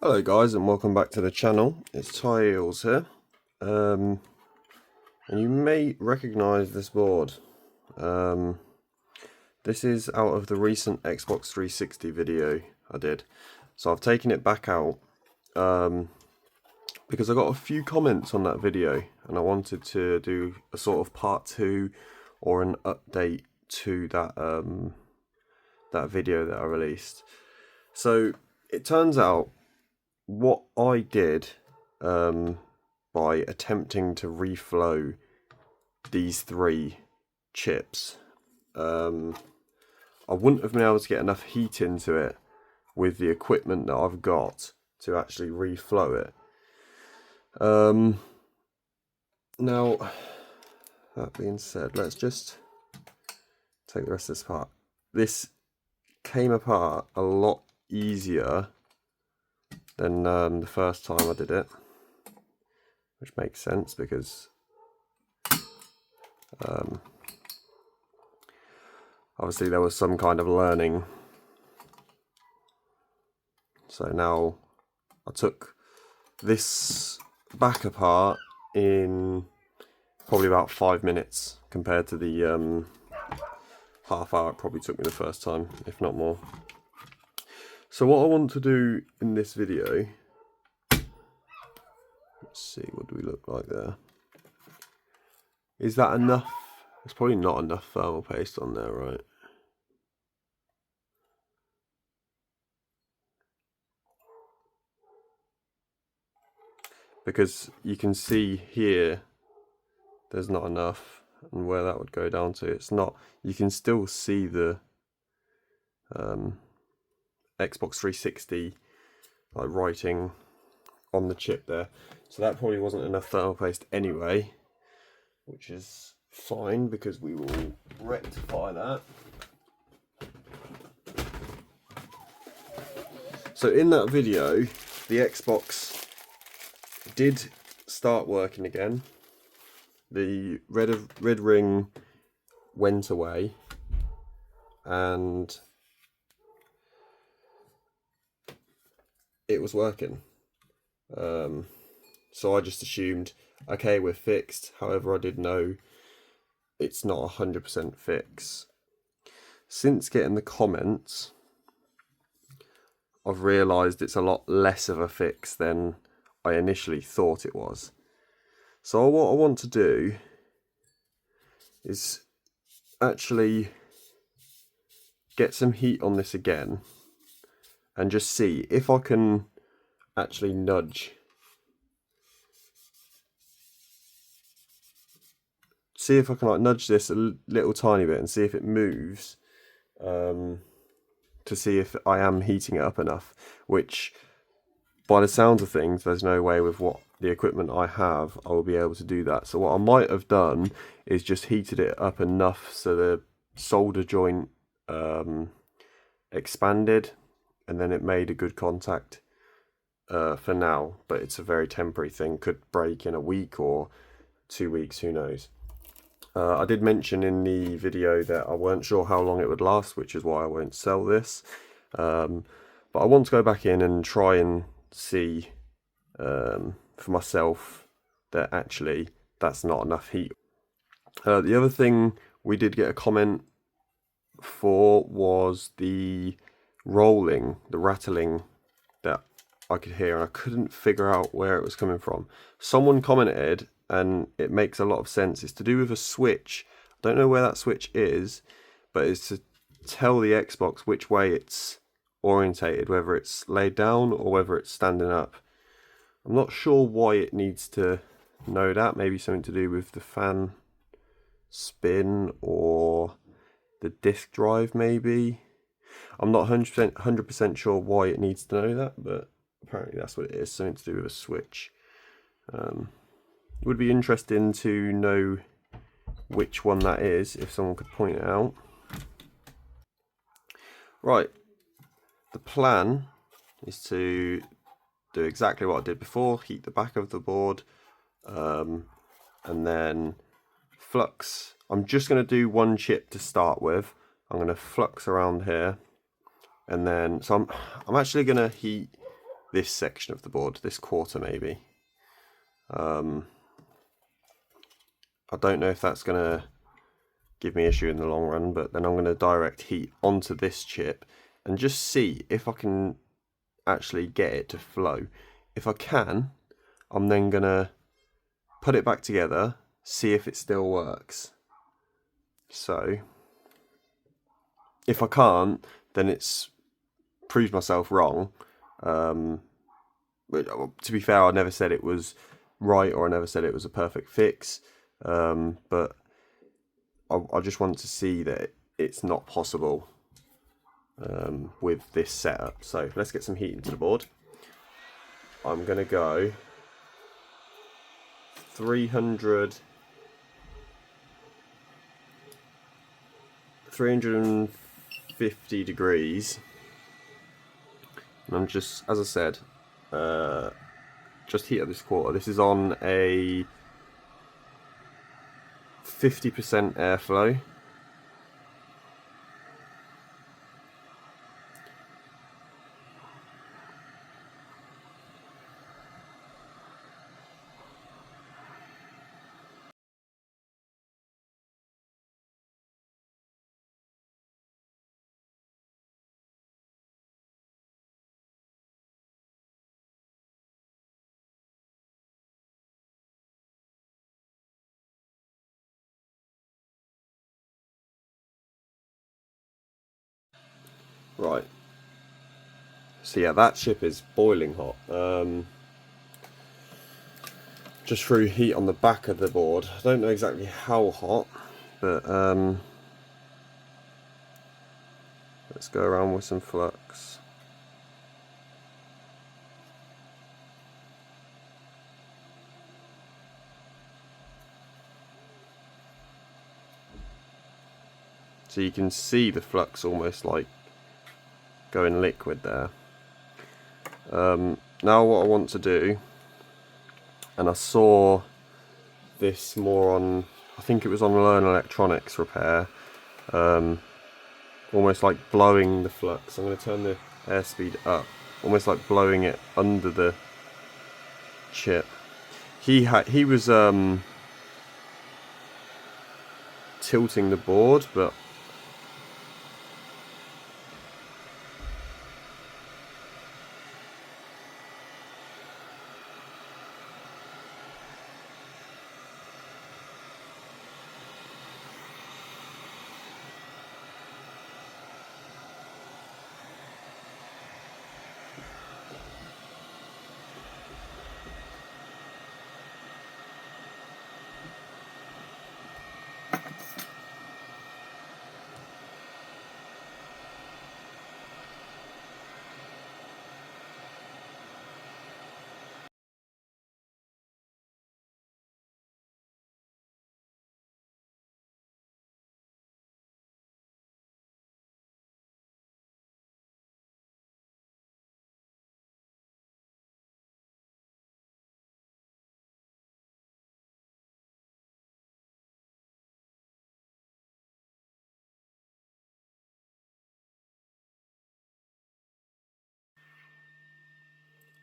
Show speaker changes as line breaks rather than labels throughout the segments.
Hello guys, and welcome back to the channel. It's Tiles here, and you may recognise this board. This is out of the recent Xbox 360 video I did. So I've taken it back out because I got a few comments on that video, and I wanted to do a sort of part 2 or an update to that that video that I released. So it turns out what I did by attempting to reflow these 3 chips, I wouldn't have been able to get enough heat into it with the equipment that I've got to actually reflow it. Now, that being said, let's just take the rest of this apart. This came apart a lot easier than the first time I did it, which makes sense because obviously there was some kind of learning. So now I took this back apart in probably about 5 minutes compared to the half hour it probably took me the first time, if not more. So what I want to do in this video, let's see, what do we look like there? Is that enough? There's probably not enough thermal paste on there, right? Because you can see here, there's not enough, and where that would go down to, it's not. You can still see the Xbox 360 like writing on the chip there, so that probably wasn't enough thermal paste anyway, which is fine because we will rectify that. So in that video, the Xbox did start working again. The red ring went away, and it was working. So I just assumed, okay, we're fixed. However, I did know it's not 100% fix. Since getting the comments, I've realised it's a lot less of a fix than I initially thought it was. So what I want to do is actually get some heat on this again and just see if I can actually nudge. See if I can like nudge this a little tiny bit and see if it moves, to see if I am heating it up enough, which by the sounds of things there's no way with what the equipment I have I will be able to do that. So what I might have done is just heated it up enough so the solder joint expanded, and then it made a good contact for now, but it's a very temporary thing, could break in a week or 2 weeks, who knows. I did mention in the video that I weren't sure how long it would last, which is why I won't sell this, but I want to go back in and try and see for myself that actually that's not enough heat. The other thing we did get a comment for was the rolling, the rattling that I could hear, and I couldn't figure out where it was coming from. Someone commented, and it makes a lot of sense. It's to do with a switch. I don't know where that switch is, but it's to tell the Xbox which way it's orientated, whether it's laid down or whether it's standing up. I'm not sure why it needs to know that. Maybe something to do with the fan spin or the disk drive, maybe. I'm not 100% sure why it needs to know that, but apparently that's what it is, something to do with a switch. It would be interesting to know which one that is, if someone could point it out. Right, the plan is to do exactly what I did before, heat the back of the board, and then flux. I'm just going to do one chip to start with. I'm going to flux around here, and then so I'm actually going to heat this section of the board, this quarter maybe. I don't know if that's going to give me issue in the long run, but then I'm going to direct heat onto this chip and just see if I can actually get it to flow. If I can, I'm then going to put it back together, see if it still works. So if I can't, then it's proved myself wrong. But to be fair, I never said it was right, or I never said it was a perfect fix. But I just want to see that it's not possible with this setup. So let's get some heat into the board. I'm going to go 350 degrees. And I'm just, as I said, just heat up this quarter. This is on a 50% airflow. Right. So yeah, that chip is boiling hot. Just threw heat on the back of the board. I don't know exactly how hot, but let's go around with some flux. So you can see the flux almost like going liquid there. Now what I want to do, and I saw this more on, I think it was on Learn Electronics repair, almost like blowing the flux. I'm going to turn the airspeed up, almost like blowing it under the chip. He was tilting the board, but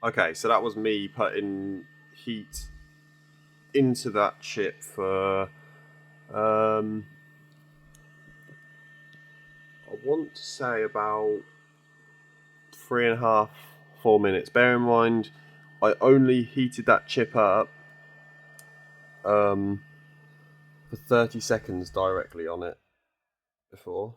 okay, so that was me putting heat into that chip for I want to say about 3.5, 4 minutes. Bear in mind, I only heated that chip up for 30 seconds directly on it before.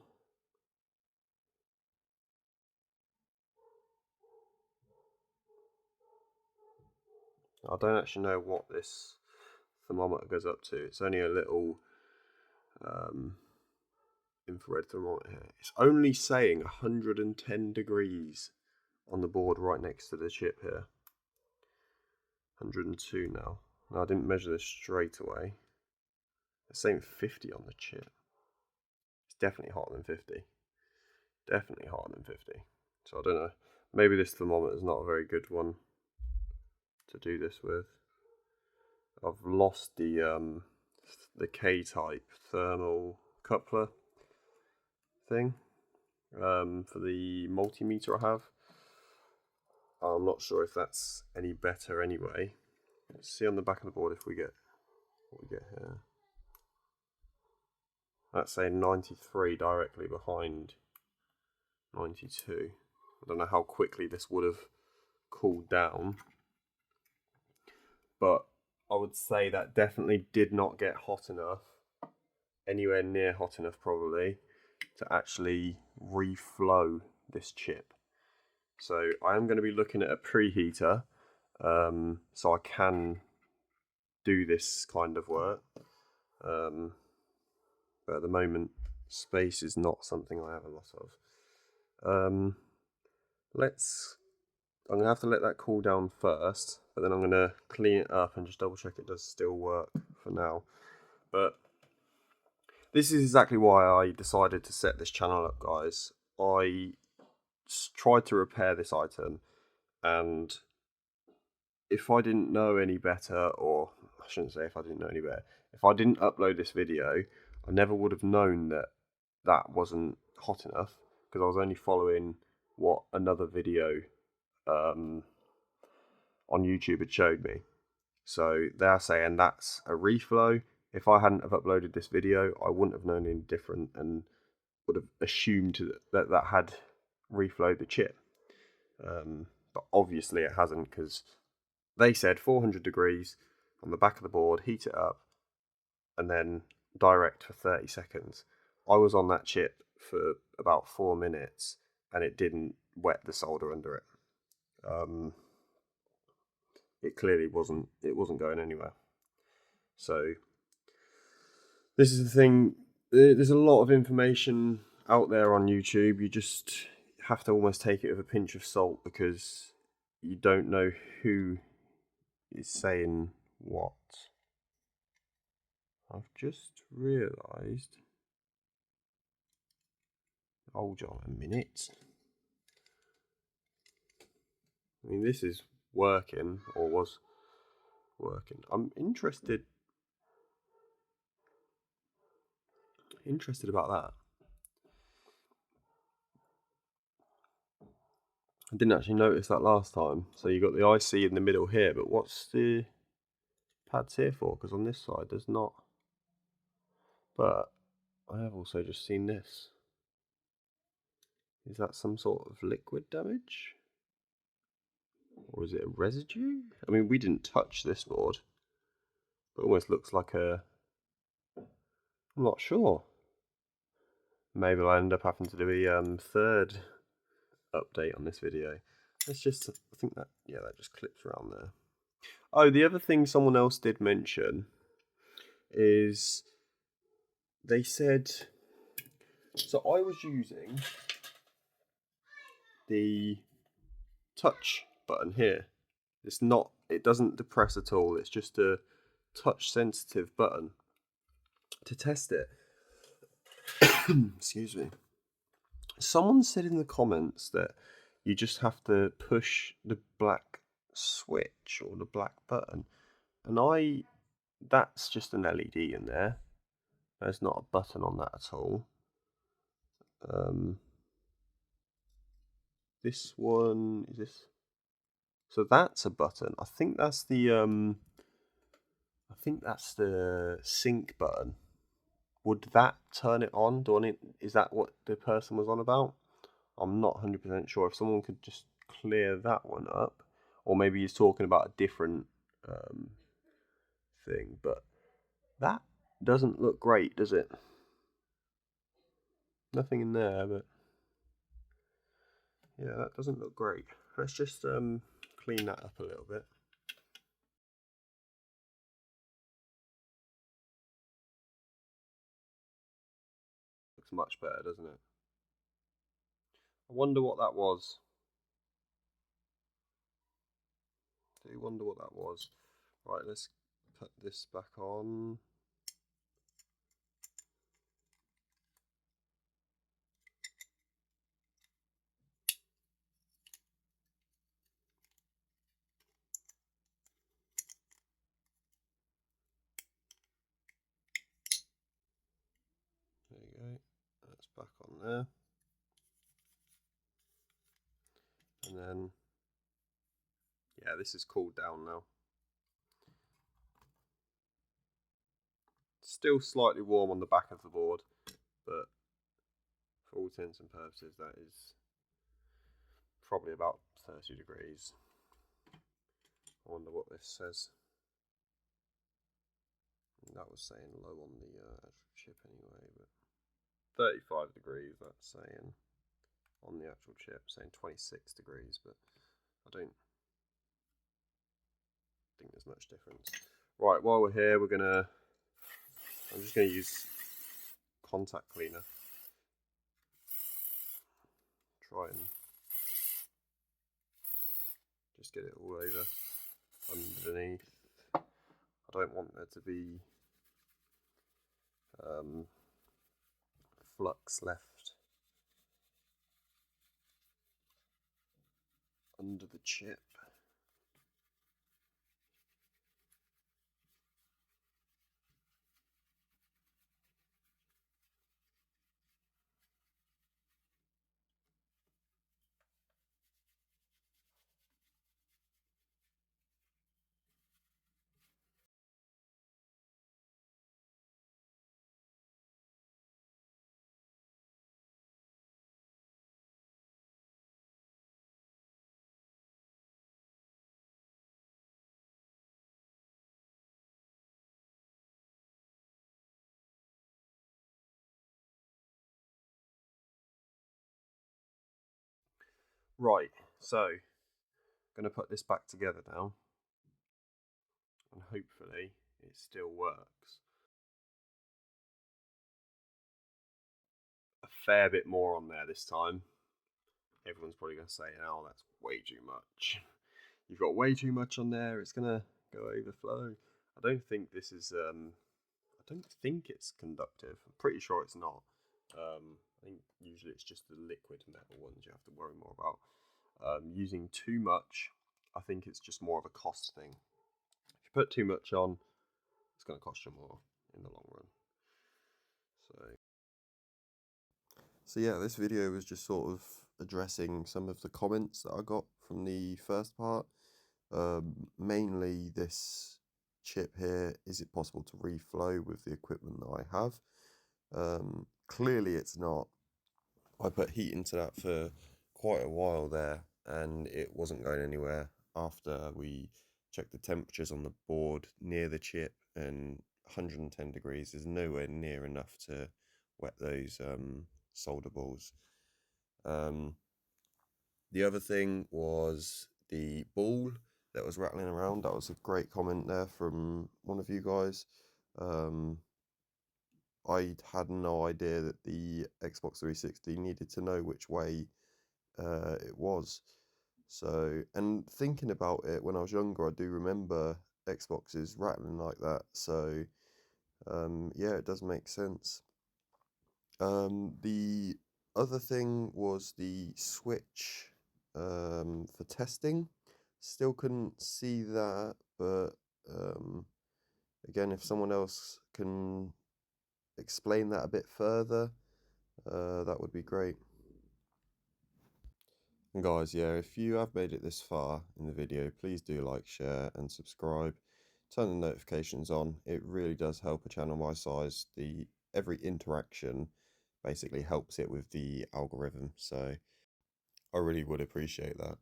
I don't actually know what this thermometer goes up to. It's only a little infrared thermometer here. It's only saying 110 degrees on the board right next to the chip here. 102 now. No, I didn't measure this straight away. It's saying 50 on the chip. It's definitely hotter than 50. Definitely hotter than 50. So I don't know. Maybe this thermometer is not a very good one to do this with. I've lost the K-type thermal coupler thing for the multimeter I have. I'm not sure if that's any better anyway. Let's see on the back of the board if we get what we get here. That's saying 93 directly behind 92. I don't know how quickly this would have cooled down, but I would say that definitely did not get hot enough, anywhere near hot enough probably, to actually reflow this chip. So I am going to be looking at a preheater, so I can do this kind of work. But at the moment, space is not something I have a lot of. I'm going to have to let that cool down first, but then I'm going to clean it up and just double check it does still work for now. But this is exactly why I decided to set this channel up, guys. I tried to repair this item, and if I didn't know any better, or I shouldn't say if I didn't know any better, if I didn't upload this video, I never would have known that that wasn't hot enough, because I was only following what another video on YouTube had showed me. So they're saying that's a reflow. If I hadn't have uploaded this video, I wouldn't have known any different and would have assumed that that had reflowed the chip. But obviously it hasn't, because they said 400 degrees on the back of the board, heat it up, and then direct for 30 seconds. I was on that chip for about 4 minutes and it didn't wet the solder under it. It clearly wasn't going anywhere. So this is the thing, there's a lot of information out there on YouTube. You just have to almost take it with a pinch of salt, because you don't know who is saying what. I've just realised, hold on a minute. I mean, this is working, or was working. I'm interested about that. I didn't actually notice that last time. So you got the IC in the middle here, but what's the pads here for? Because on this side there's not. But I have also just seen this. Is that some sort of liquid damage? Or is it a residue? I mean, we didn't touch this board. It almost looks like a... I'm not sure. Maybe I'll end up having to do a third update on this video. Let's just, I think that, yeah, that just clips around there. Oh, the other thing someone else did mention is they said, so I was using the touch button here. It's not, it doesn't depress at all. It's just a touch sensitive button to test it. Excuse me. Someone said in the comments that you just have to push the black switch or the black button, and that's just an LED in there. There's not a button on that at all. This one is this. So that's a button. I think that's the sync button. Would that turn it on? Is that what the person was on about? I'm not 100% sure. If someone could just clear that one up, or maybe he's talking about a different thing. But that doesn't look great, does it? Nothing in there, but yeah, that doesn't look great. Let's just clean that up a little bit. Looks much better, doesn't it? I wonder what that was. Do you wonder what that was? Right, let's put this back on. There you go. That's back on there. And then yeah, this is cooled down now. Still slightly warm on the back of the board, but for all intents and purposes, that is probably about 30 degrees. I wonder what this says. That was saying low on the actual chip anyway, but 35 degrees that's saying on the actual chip, saying 26 degrees, but I don't think there's much difference. Right, while we're here, I'm just gonna use contact cleaner. Try and just get it all over underneath. I don't want there to be flux left under the chip. Right, so I'm going to put this back together now, and hopefully it still works. A fair bit more on there this time. Everyone's probably going to say, oh, that's way too much. You've got way too much on there, it's going to go overflow. I don't think this is, I don't think it's conductive. I'm pretty sure it's not. I think usually it's just the liquid metal ones you have to worry more about. Using too much, I think it's just more of a cost thing. If you put too much on, it's going to cost you more in the long run. So yeah, this video was just sort of addressing some of the comments that I got from the first part. Mainly this chip here, is it possible to reflow with the equipment that I have? Clearly it's not. I put heat into that for quite a while there and it wasn't going anywhere after we checked the temperatures on the board near the chip, and 110 degrees is nowhere near enough to wet those solder balls. The other thing was the ball that was rattling around. That was a great comment there from one of you guys. I had no idea that the Xbox 360 needed to know which way it was. So, and thinking about it, when I was younger, I do remember Xboxes rattling like that. So, yeah, it does make sense. The other thing was the switch for testing. Still couldn't see that, but again, if someone else can explain that a bit further, that would be great. And guys, yeah, if you have made it this far in the video, please do like, share and subscribe. Turn the notifications on. It really does help a channel my size. Every interaction basically helps it with the algorithm, so I really would appreciate that.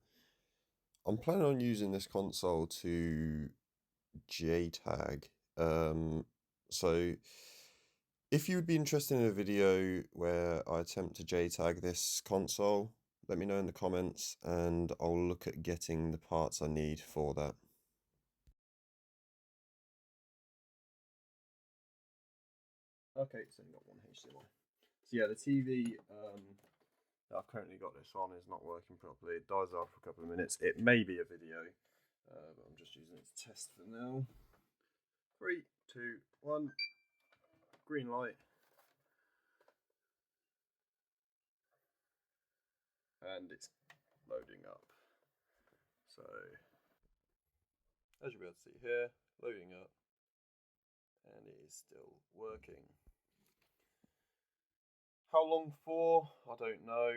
I'm planning on using this console to JTAG. So if you would be interested in a video where I attempt to JTAG this console, let me know in the comments and I'll look at getting the parts I need for that. Okay, so you've got one HDMI. So yeah, the TV that I've currently got this on is not working properly. It dies after a couple of minutes. It may be a video, but I'm just using it to test for now. 3, 2, 1, green light. And it's loading up. So, as you'll be able to see here, loading up, and it is still working. How long for? I don't know.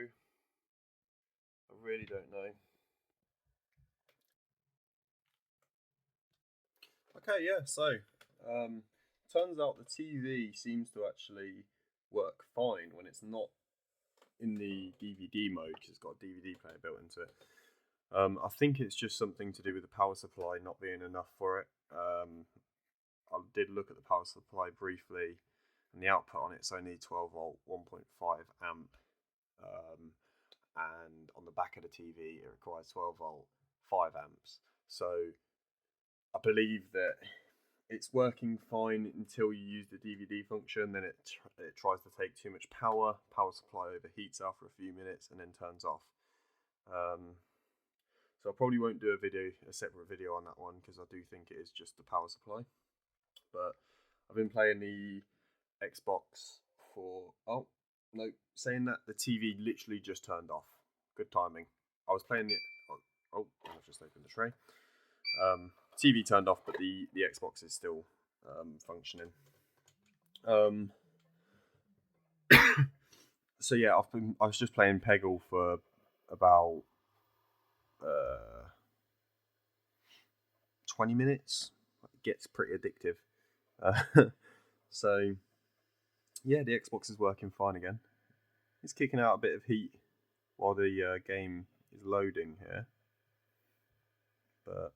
I really don't know. Okay, yeah, so turns out the TV seems to actually work fine when it's not in the DVD mode, because it's got a DVD player built into it. I think it's just something to do with the power supply not being enough for it. I did look at the power supply briefly, and the output on it's only 12 volt, 1.5 amp. And on the back of the TV, it requires 12 volt, 5 amps. So I believe that it's working fine until you use the DVD function. Then it tries to take too much power. Power supply overheats after a few minutes and then turns off. So I probably won't do a separate video on that one, because I do think it is just the power supply. But I've been playing the Xbox for, oh no, saying that, the TV literally just turned off. Good timing. I was playing the, I've just opened the tray. TV turned off, but the Xbox is still functioning. So yeah, I was just playing Peggle for about 20 minutes. It gets pretty addictive. So yeah, the Xbox is working fine again. It's kicking out a bit of heat while the game is loading here, but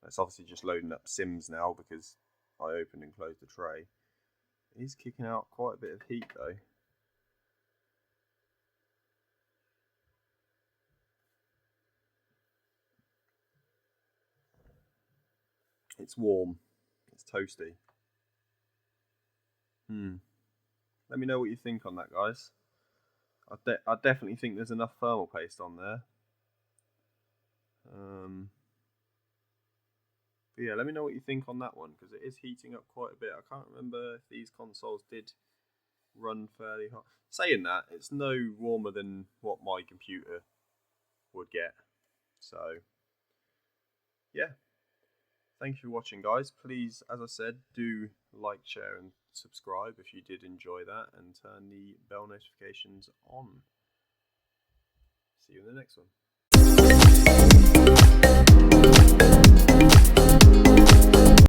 it's obviously just loading up Sims now because I opened and closed the tray. It is kicking out quite a bit of heat though. It's warm. It's toasty. Let me know what you think on that, guys. I definitely think there's enough thermal paste on there. But yeah, let me know what you think on that one, because it is heating up quite a bit. I can't remember if these consoles did run fairly hot. Saying that, it's no warmer than what my computer would get. So yeah, thank you for watching, guys. Please, as I said, do like, share and subscribe if you did enjoy that, and turn the bell notifications on. See you in the next one.